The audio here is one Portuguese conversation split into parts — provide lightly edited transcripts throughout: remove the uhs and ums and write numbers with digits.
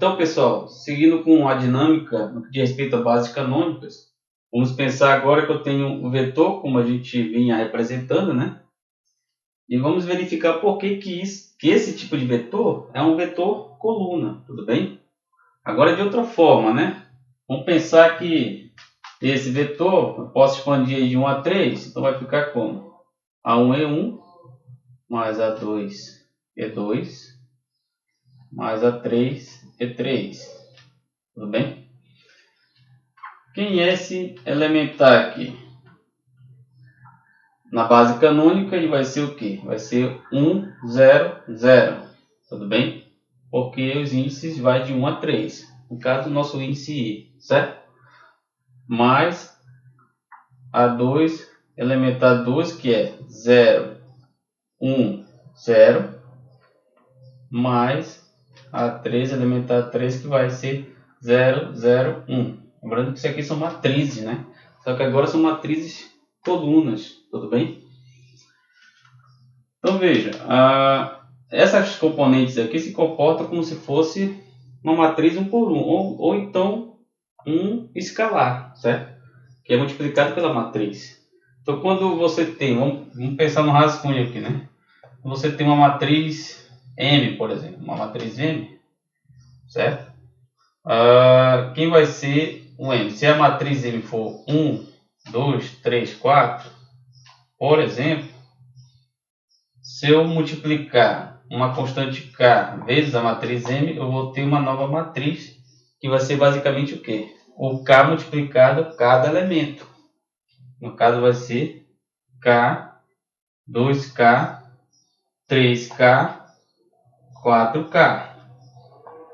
Então, pessoal, seguindo com a dinâmica no que diz respeito a bases canônicas, vamos pensar agora que eu tenho o vetor, como a gente vinha representando, né? E vamos verificar por que esse tipo de vetor é um vetor coluna, tudo bem? Agora de outra forma, né? Vamos pensar que esse vetor eu posso expandir de 1 a 3, então vai ficar como? A1 é 1, mais A2 é 2, mais A3 é 3, tudo bem? Quem é esse elementar aqui? Na base canônica ele vai ser o quê? Vai ser 1, 0, 0, tudo bem? Porque os índices vai de 1 a 3, no caso do nosso índice I, certo? Mais A2 elementar 2, que é 0, 1, 0, mais A3 elementar 3, que vai ser 0, 0, 1. Lembrando que isso aqui são matrizes, né? Só que agora são matrizes colunas, tudo bem? Então veja, essas componentes aqui se comportam como se fosse uma matriz 1 por 1, ou então um escalar, certo? Que é multiplicado pela matriz. Então quando você tem, vamos pensar no rascunho aqui, né? Você tem uma matriz M, por exemplo, uma matriz M, certo? Quem vai ser o M? Se a matriz M for 1, 2, 3, 4, por exemplo, se eu multiplicar uma constante K vezes a matriz M, eu vou ter uma nova matriz, que vai ser basicamente o quê? O K multiplicado cada elemento. No caso vai ser K, 2K, 3K, 4K.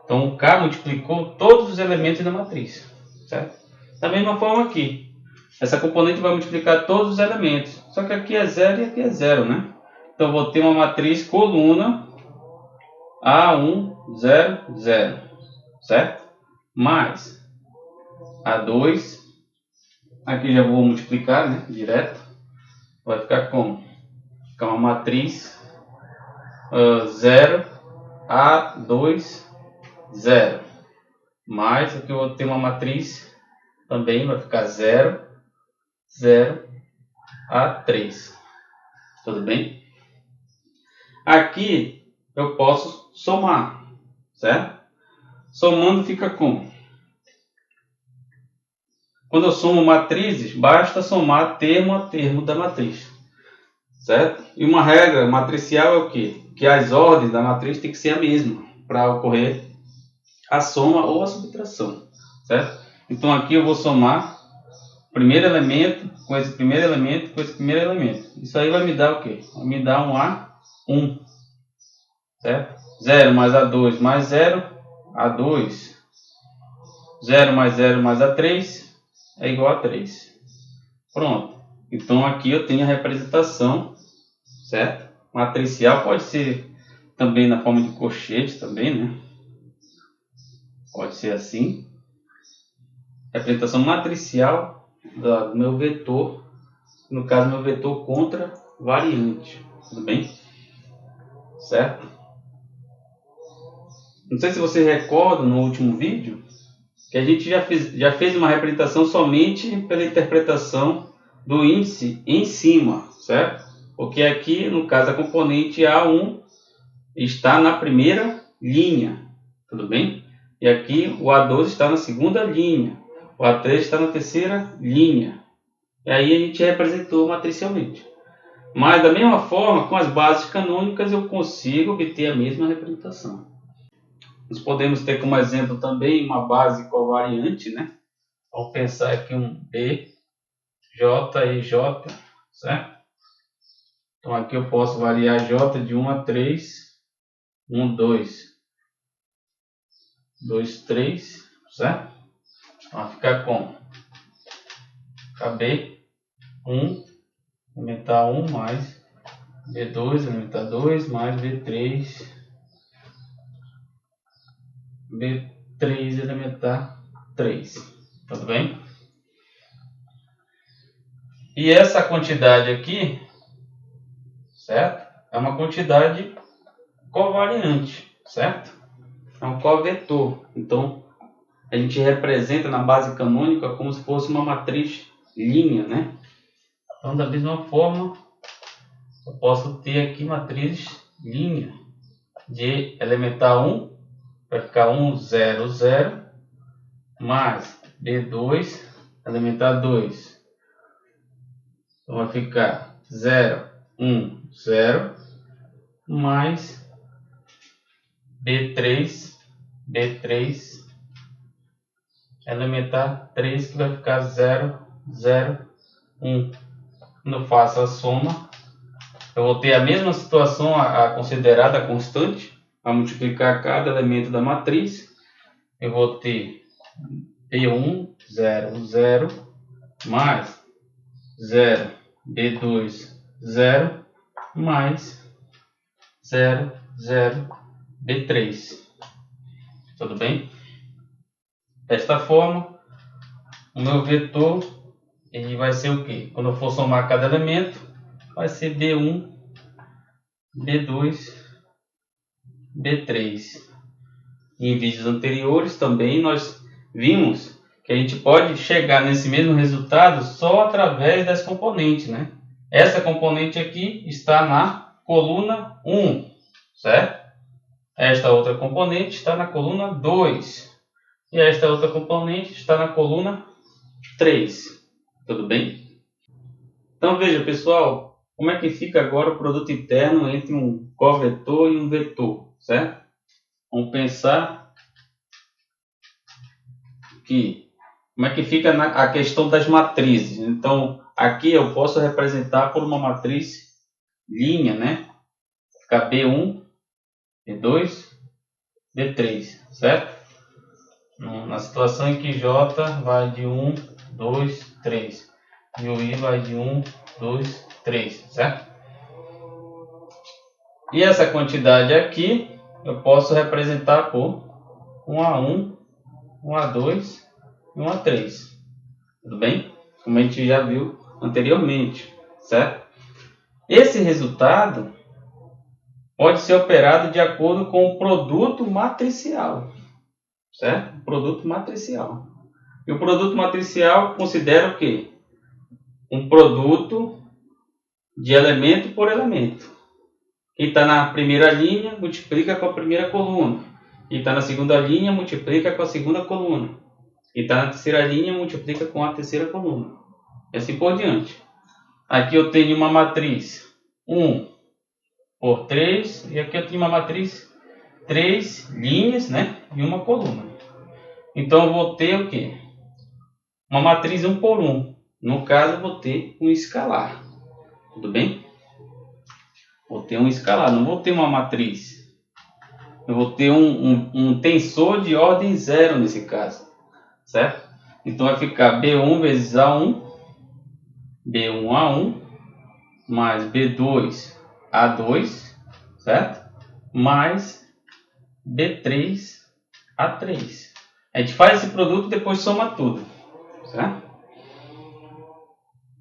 Então o K multiplicou todos os elementos da matriz, certo? Da mesma forma aqui, essa componente vai multiplicar todos os elementos, só que aqui é 0 e aqui é 0, né? Então vou ter uma matriz coluna A1, 0, 0, certo? Mais A2, aqui já vou multiplicar, né? Direto, vai ficar como? Ficar uma matriz 0, A2, 0. Mais aqui eu vou ter uma matriz também, vai ficar 0, 0, A3. Tudo bem? Aqui eu posso somar, certo? Somando fica como? Quando eu somo matrizes, basta somar termo a termo da matriz, certo? E uma regra matricial é o quê? Que as ordens da matriz tem que ser a mesma para ocorrer a soma ou a subtração, certo? Então aqui eu vou somar o primeiro elemento com esse primeiro elemento com esse primeiro elemento. Isso aí vai me dar o quê? Vai me dar um A1, certo? 0 mais A2 mais 0, A2. 0 mais 0 mais A3 é igual a 3. Pronto. Então aqui eu tenho a representação, certo? Matricial pode ser também na forma de colchete também, né? Pode ser assim. Representação matricial do meu vetor, no caso meu vetor contra variante, tudo bem? Certo? Não sei se você recorda no último vídeo que a gente já fez uma representação somente pela interpretação do índice em cima, certo? Porque aqui, no caso, a componente A1 está na primeira linha, tudo bem? E aqui o A2 está na segunda linha, o A3 está na terceira linha. E aí a gente representou matricialmente. Mas da mesma forma, com as bases canônicas, eu consigo obter a mesma representação. Nós podemos ter como exemplo também uma base covariante, né? Vamos pensar aqui um B, J e J, certo? Então aqui eu posso variar J de 1 a 3, 1, 2, 2, 3, certo? Vai ficar como? B, 1, elementar 1 mais B2, elementar 2 mais B3, B3 elementar 3. Tudo bem? E essa quantidade aqui, certo? É uma quantidade covariante, certo? é um covetor. Então a gente representa na base canônica como se fosse uma matriz linha, né? Então da mesma forma eu posso ter aqui matrizes linha de elementar 1, vai ficar 1, 0, 0, mais B2 elementar 2. Então vai ficar 0, 1, 0, mais B3 elementar 3, que vai ficar 0, 0, 1. Quando eu faço a soma, eu vou ter a mesma situação a considerada constante, a multiplicar cada elemento da matriz. Eu vou ter B1, 0, 0, mais 0, B2, 0, mais 0, 0, B3. Tudo bem? Desta forma, o meu vetor ele vai ser o quê? Quando eu for somar cada elemento, vai ser B1, B2, B3. Em vídeos anteriores também nós vimos que a gente pode chegar nesse mesmo resultado só através das componentes, né? Essa componente aqui está na coluna 1, certo? Esta outra componente está na coluna 2. E esta outra componente está na coluna 3. Tudo bem? Então veja, pessoal, como é que fica agora o produto interno entre um covetor e um vetor, certo? Vamos pensar que como é que fica a questão das matrizes. Então, aqui eu posso representar por uma matriz linha, né? Fica B1, B2, B3, certo? Na situação em que J vai de 1, 2, 3 e o I vai de 1, 2, 3, certo? E essa quantidade aqui eu posso representar por 1A1, 1A2 e 1A3. Tudo bem? Como a gente já viu anteriormente, certo? Esse resultado pode ser operado de acordo com o produto matricial, certo? O produto matricial. E o produto matricial considera o quê? Um produto de elemento por elemento. Quem está na primeira linha multiplica com a primeira coluna. Quem está na segunda linha multiplica com a segunda coluna. Quem está na terceira linha multiplica com a terceira coluna. E assim por diante. Aqui eu tenho uma matriz 1 por 3. E aqui eu tenho uma matriz 3 linhas, né? E uma coluna. Então eu vou ter o quê? Uma matriz 1 por 1. No caso eu vou ter um escalar. Tudo bem? Vou ter um escalar, não vou ter uma matriz. Eu vou ter um tensor de ordem 0 nesse caso. Certo? Então vai ficar B1 vezes A1, B1A1, mais B2A2, certo? Mais B3A3. A gente faz esse produto e depois soma tudo, certo?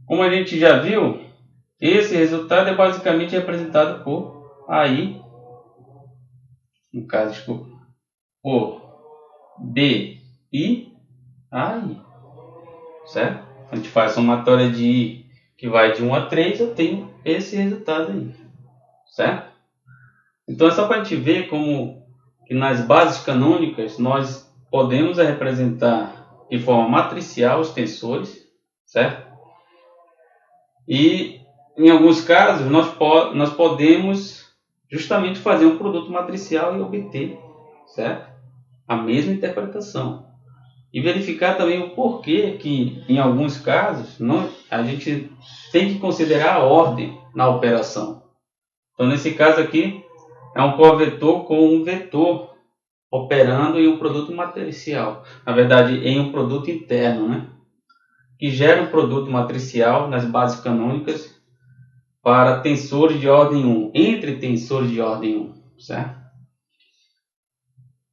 Como a gente já viu, esse resultado é basicamente representado por AI, no caso, desculpa, por B e AI, certo? A gente faz a somatória de I, que vai de 1 a 3, eu tenho esse resultado aí, certo? Então é só para a gente ver como que nas bases canônicas nós podemos representar de forma matricial os tensores, certo? E em alguns casos nós podemos justamente fazer um produto matricial e obter, certo? A mesma interpretação. E verificar também o porquê que em alguns casos a gente tem que considerar a ordem na operação. Então nesse caso aqui é um covetor com um vetor operando em um produto matricial. Na verdade, em um produto interno, né? Que gera um produto matricial nas bases canônicas para tensores de ordem 1, entre tensores de ordem 1, certo?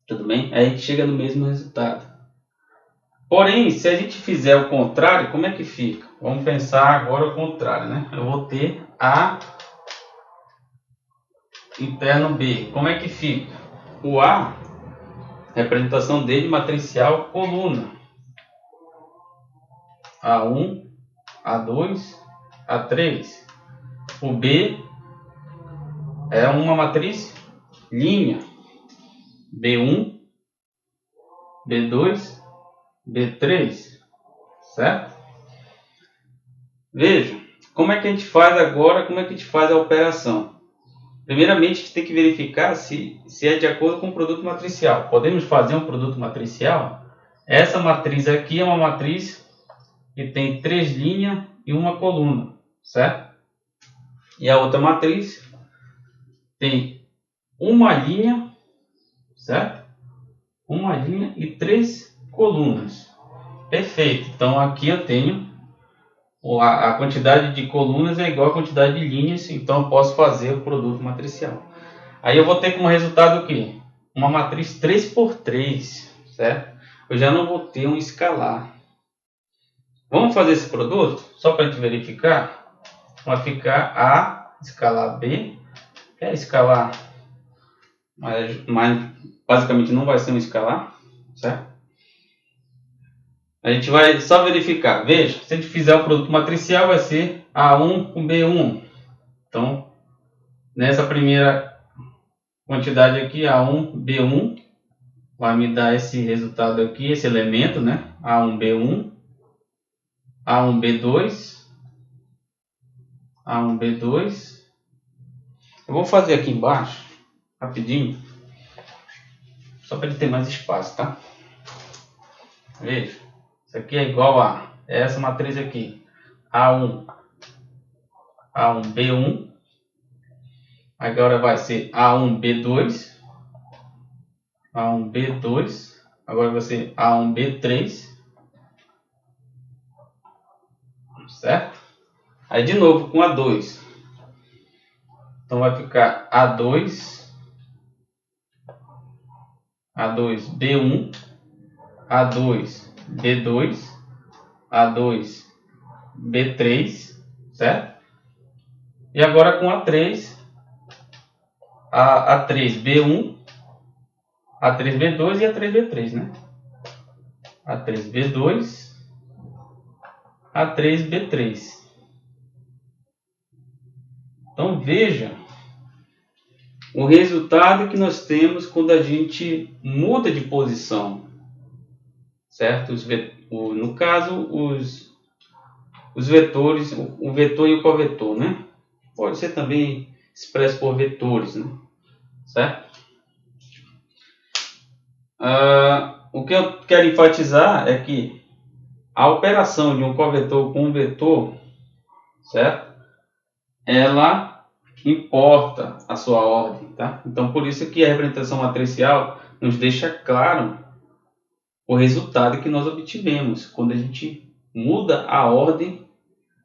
Tudo bem? Aí a gente chega no mesmo resultado. Porém, se a gente fizer o contrário, como é que fica? Vamos pensar agora o contrário, né? Eu vou ter A interno B. Como é que fica? O A representação dele matricial coluna. A1, A2, A3. O B é uma matriz linha. B1, B2, B3, certo? Veja, como é que a gente faz agora, como é que a gente faz a operação? Primeiramente, a gente tem que verificar se é de acordo com o produto matricial. Podemos fazer um produto matricial? Essa matriz aqui é uma matriz que tem 3 linhas e uma coluna, certo? E a outra matriz tem uma linha, certo? Uma linha e 3 colunas. Perfeito. Então aqui eu tenho a quantidade de colunas é igual à quantidade de linhas, então eu posso fazer o produto matricial. Aí eu vou ter como resultado o quê? Uma matriz 3x3, certo? Eu já não vou ter um escalar. Vamos fazer esse produto? Só para a gente verificar. Vai ficar A escalar B, que é escalar, mas basicamente não vai ser um escalar, certo? A gente vai só verificar. Veja, se a gente fizer o produto matricial, vai ser A1 com B1. Então, nessa primeira quantidade aqui, A1, B1, vai me dar esse resultado aqui, esse elemento, né? A1, B1, A1, B2, A1, B2. Eu vou fazer aqui embaixo, rapidinho, só para ele ter mais espaço, tá? Veja, isso aqui é igual a essa matriz aqui, A1, A1, B1. Agora vai ser A1, B2, A1, B2. Agora vai ser A1, B3, certo? Aí de novo com A2. Então vai ficar A2, A2, B1, A2, B2, A2, B3, certo? E agora com A3, A3, B1, A3, B2 e A3, B3, né? A3, B2, A3, B3. Então veja o resultado que nós temos quando a gente muda de posição, certo? No caso, os vetores, o vetor e o covetor, né? Pode ser também expresso por vetores, né? Certo? O que eu quero enfatizar é que a operação de um covetor com um vetor, certo? Ela importa a sua ordem, tá? Então, por isso que a representação matricial nos deixa claro o resultado que nós obtivemos quando a gente muda a ordem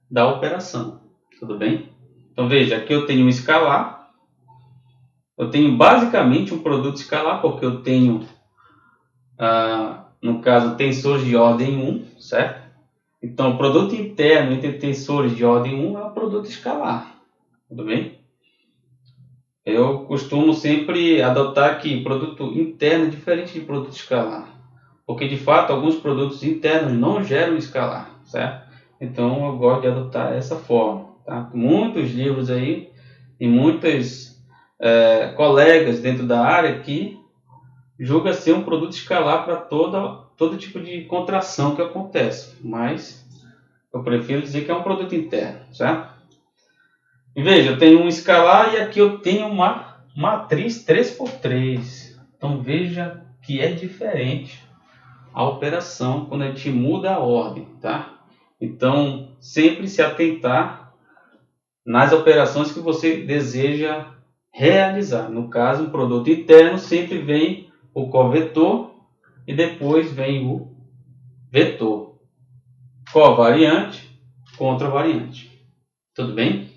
da operação, tudo bem? Então, veja, aqui eu tenho um escalar, eu tenho basicamente um produto escalar, porque eu tenho, no caso, tensores de ordem 1, certo? Então, o produto interno entre tensores de ordem 1 é um produto escalar, tudo bem? Eu costumo sempre adotar que produto interno é diferente de produto escalar, porque de fato alguns produtos internos não geram escalar, certo? Então eu gosto de adotar essa forma, tá? Muitos livros aí e muitos colegas dentro da área que julga ser um produto escalar para todo tipo de contração que acontece, mas eu prefiro dizer que é um produto interno, certo? E veja, eu tenho um escalar e aqui eu tenho uma matriz 3x3. Então veja que é diferente a operação quando a gente muda a ordem, tá? Então sempre se atentar nas operações que você deseja realizar. No caso, um produto interno sempre vem o covetor e depois vem o vetor. Covariante, contravariante. Tudo bem?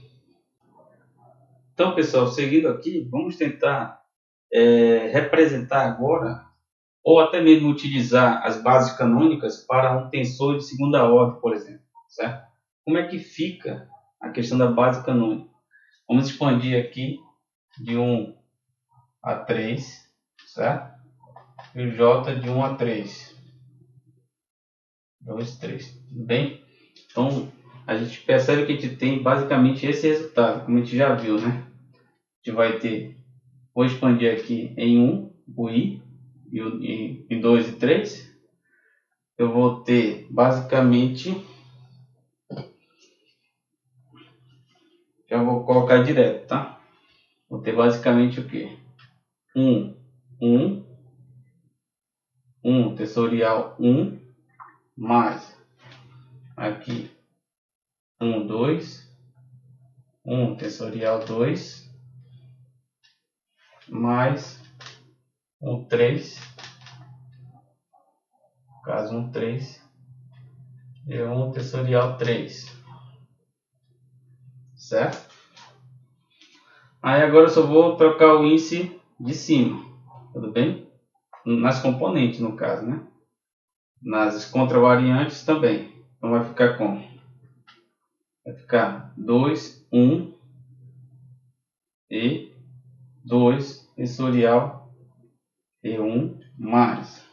Então, pessoal, seguindo aqui, vamos tentar representar agora, ou até mesmo utilizar as bases canônicas para um tensor de segunda ordem, por exemplo, certo? Como é que fica a questão da base canônica? Vamos expandir aqui de 1 a 3, certo? e o J de 1 a 3. 2, 3. Tudo bem? Então, a gente percebe que a gente tem basicamente esse resultado, como a gente já viu, né? A gente vai ter, vou expandir aqui em 1, o I, e em 2 e 3. Eu vou ter basicamente, já vou colocar direto, tá? Vou ter basicamente o que? 1 tensorial 1 mais aqui 2 tensorial 2 mais 3, caso 3 e tensorial 3, certo? Aí agora eu só vou trocar o índice de cima, tudo bem? Nas componentes, no caso, né? Nas contravariantes também. Então vai ficar como? Vai ficar 2, 1 e 2 tensorial E1 mais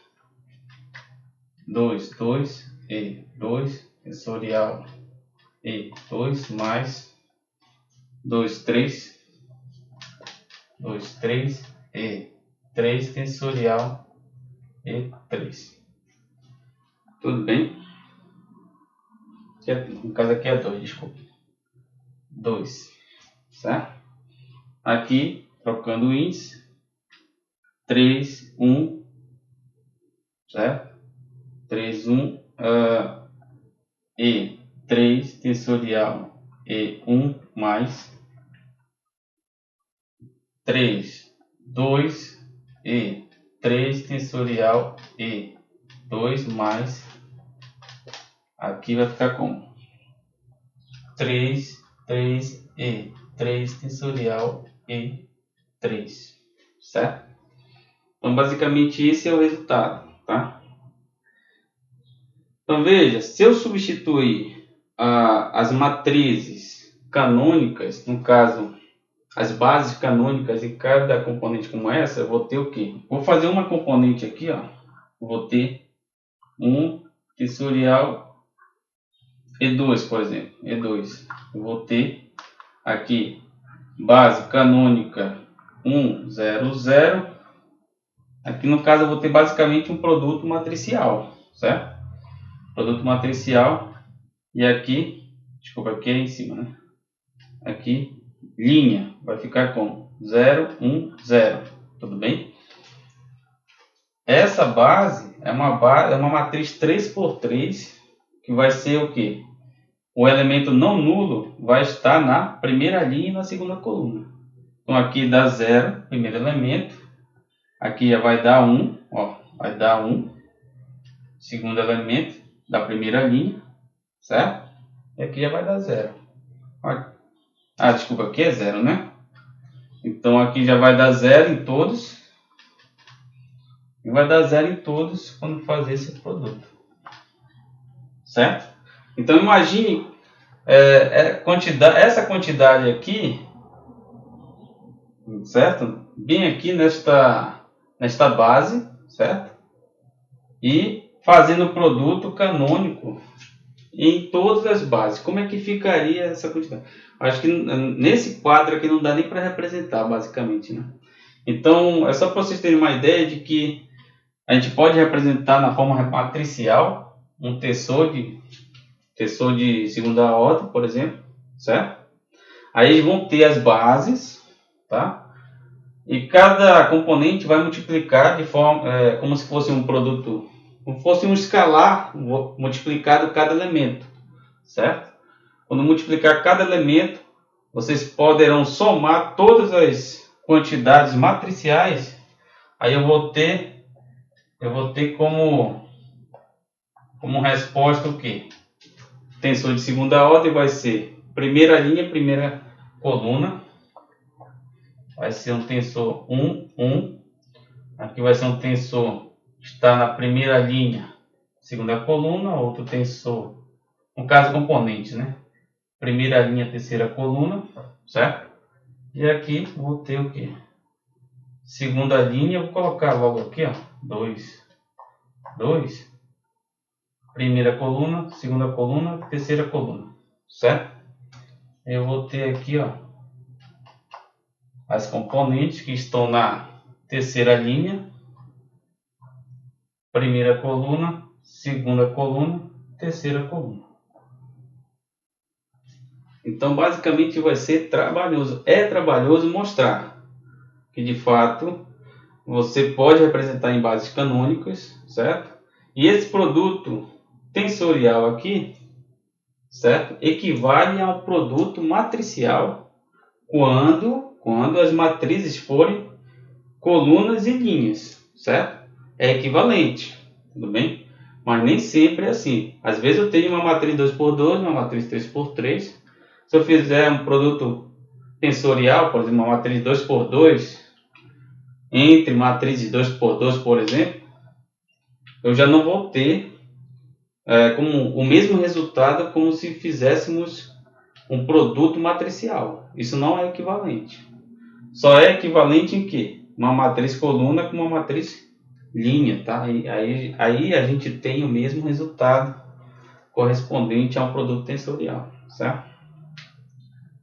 2, 2 e 2 tensorial E2 mais 2, 3, 2, 3 e 3 tensorial E3. Tudo bem? No caso aqui é 2, desculpa. 2, certo? Aqui, trocando o índice, 3, 1, certo? 3, 1 e 3 tensorial E1 mais 3, 2 e 3 tensorial E2 mais, aqui vai ficar como? 3, 3 e 3 tensorial E3, certo? Então, basicamente, esse é o resultado, tá? Então, veja, se eu substituir as matrizes canônicas, no caso, as bases canônicas em cada componente como essa, eu vou ter o quê? Vou fazer uma componente aqui, ó. Vou ter um tensorial E2, por exemplo. E2. Eu vou ter aqui base canônica 1, 0, 0. Aqui no caso eu vou ter basicamente um produto matricial, certo? Produto matricial. E aqui, desculpa, aqui é em cima, né? Aqui, linha, vai ficar com 0, 1, 0. Tudo bem? Essa base é uma matriz 3x3, que vai ser o quê? O elemento não nulo vai estar na primeira linha e na segunda coluna. Então aqui dá 0, primeiro elemento. Aqui já vai dar 1, ó, vai dar 1, segundo elemento da primeira linha, certo? E aqui já vai dar 0. Ah, desculpa, aqui é 0, né? Então aqui já vai dar 0 em todos. E vai dar 0 em todos quando fazer esse produto. Certo? Então imagine essa quantidade aqui, certo? Bem aqui nesta base, certo? E fazendo o produto canônico em todas as bases. Como é que ficaria essa quantidade? Acho que nesse quadro aqui não dá nem para representar, basicamente, né? Então, é só para vocês terem uma ideia de que a gente pode representar na forma matricial um tensor de segunda ordem, por exemplo, certo? Aí eles vão ter as bases, tá? E cada componente vai multiplicar de forma como se fosse um produto, como fosse um escalar multiplicado cada elemento, certo? Quando multiplicar cada elemento, vocês poderão somar todas as quantidades matriciais. Aí eu vou ter como resposta o quê? Tensor de segunda ordem vai ser primeira linha, primeira coluna. Vai ser um tensor 1, 1. Aqui vai ser um tensor que está na primeira linha, segunda coluna. Outro tensor, no caso componentes, né? Primeira linha, terceira coluna, certo? E aqui vou ter o quê? Segunda linha, vou colocar logo aqui, ó. 2, 2. Primeira coluna, segunda coluna, terceira coluna, certo? Eu vou ter aqui, ó, as componentes que estão na terceira linha, primeira coluna, segunda coluna, terceira coluna. Então, basicamente, vai ser trabalhoso. É trabalhoso mostrar que, de fato, você pode representar em bases canônicas, certo? E esse produto tensorial aqui, certo? Equivale a um produto matricial quando as matrizes forem colunas e linhas, certo? É equivalente, tudo bem? Mas nem sempre é assim. Às vezes eu tenho uma matriz 2x2, uma matriz 3x3. Se eu fizer um produto tensorial, por exemplo, uma matriz 2x2, entre matrizes 2x2, por exemplo, eu já não vou ter como o mesmo resultado como se fizéssemos um produto matricial. Isso não é equivalente. Só é equivalente em quê? Uma matriz coluna com uma matriz linha, tá? Aí a gente tem o mesmo resultado correspondente a um produto tensorial, certo?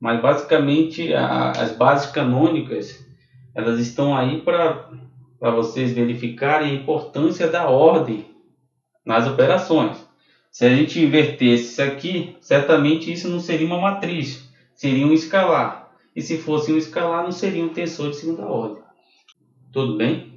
Mas basicamente as bases canônicas, elas estão aí para vocês verificarem a importância da ordem nas operações. Se a gente invertesse isso aqui, certamente isso não seria uma matriz, seria um escalar. E se fosse um escalar, não seria um tensor de segunda ordem. Tudo bem?